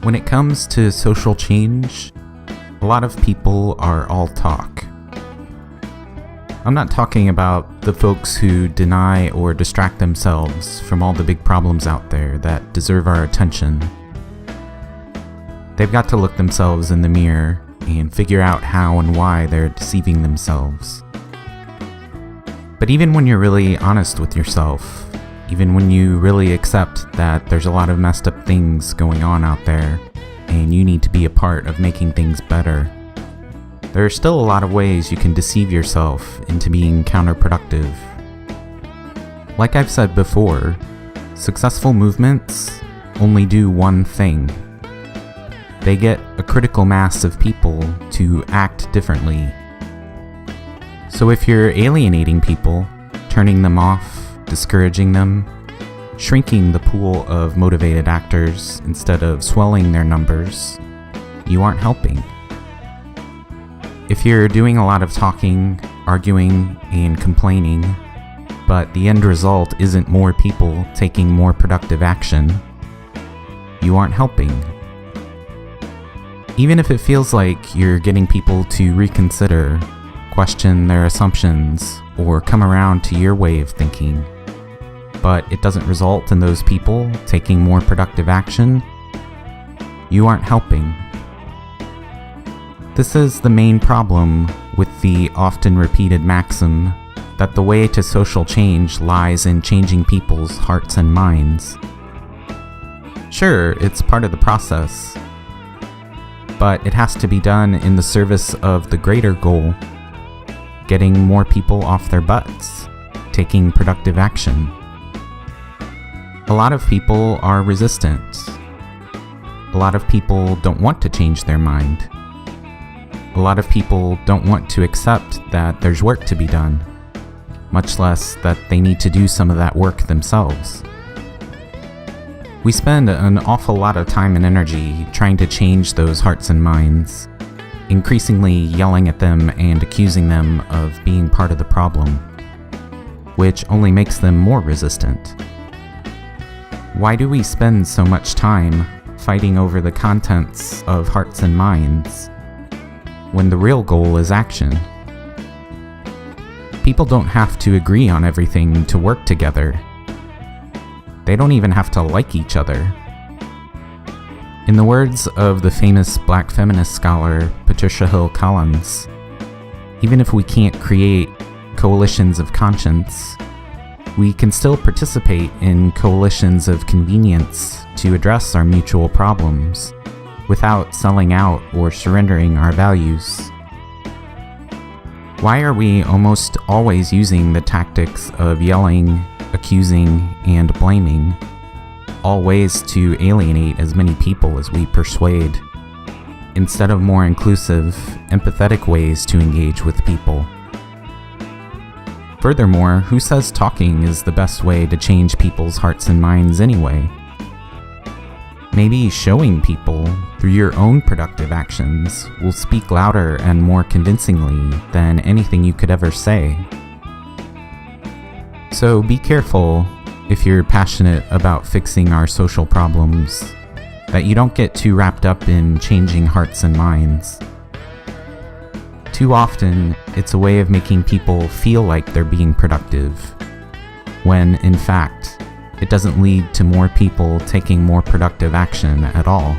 When it comes to social change, a lot of people are all talk. I'm not talking about the folks who deny or distract themselves from all the big problems out there that deserve our attention. They've got to look themselves in the mirror and figure out how and why they're deceiving themselves. But even when you're really honest with yourself, even when you really accept that there's a lot of messed up things going on out there, and you need to be a part of making things better, there are still a lot of ways you can deceive yourself into being counterproductive. Like I've said before, successful movements only do one thing. They get a critical mass of people to act differently. So if you're alienating people, turning them off, discouraging them, shrinking the pool of motivated actors instead of swelling their numbers, you aren't helping. If you're doing a lot of talking, arguing, and complaining, but the end result isn't more people taking more productive action, you aren't helping. Even if it feels like you're getting people to reconsider, question their assumptions, or come around to your way of thinking, but it doesn't result in those people taking more productive action, you aren't helping. This is the main problem with the often repeated maxim that the way to social change lies in changing people's hearts and minds. Sure, it's part of the process, but it has to be done in the service of the greater goal, getting more people off their butts, taking productive action. A lot of people are resistant. A lot of people don't want to change their mind. A lot of people don't want to accept that there's work to be done, much less that they need to do some of that work themselves. We spend an awful lot of time and energy trying to change those hearts and minds, increasingly yelling at them and accusing them of being part of the problem, which only makes them more resistant. Why do we spend so much time fighting over the contents of hearts and minds when the real goal is action? People don't have to agree on everything to work together. They don't even have to like each other. In the words of the famous black feminist scholar Patricia Hill Collins, even if we can't create coalitions of conscience, we can still participate in coalitions of convenience to address our mutual problems without selling out or surrendering our values. Why are we almost always using the tactics of yelling, accusing, and blaming, all ways to alienate as many people as we persuade, instead of more inclusive, empathetic ways to engage with people? Furthermore, who says talking is the best way to change people's hearts and minds anyway? Maybe showing people through your own productive actions will speak louder and more convincingly than anything you could ever say. So be careful, if you're passionate about fixing our social problems, that you don't get too wrapped up in changing hearts and minds. Too often, it's a way of making people feel like they're being productive, when, in fact, it doesn't lead to more people taking more productive action at all.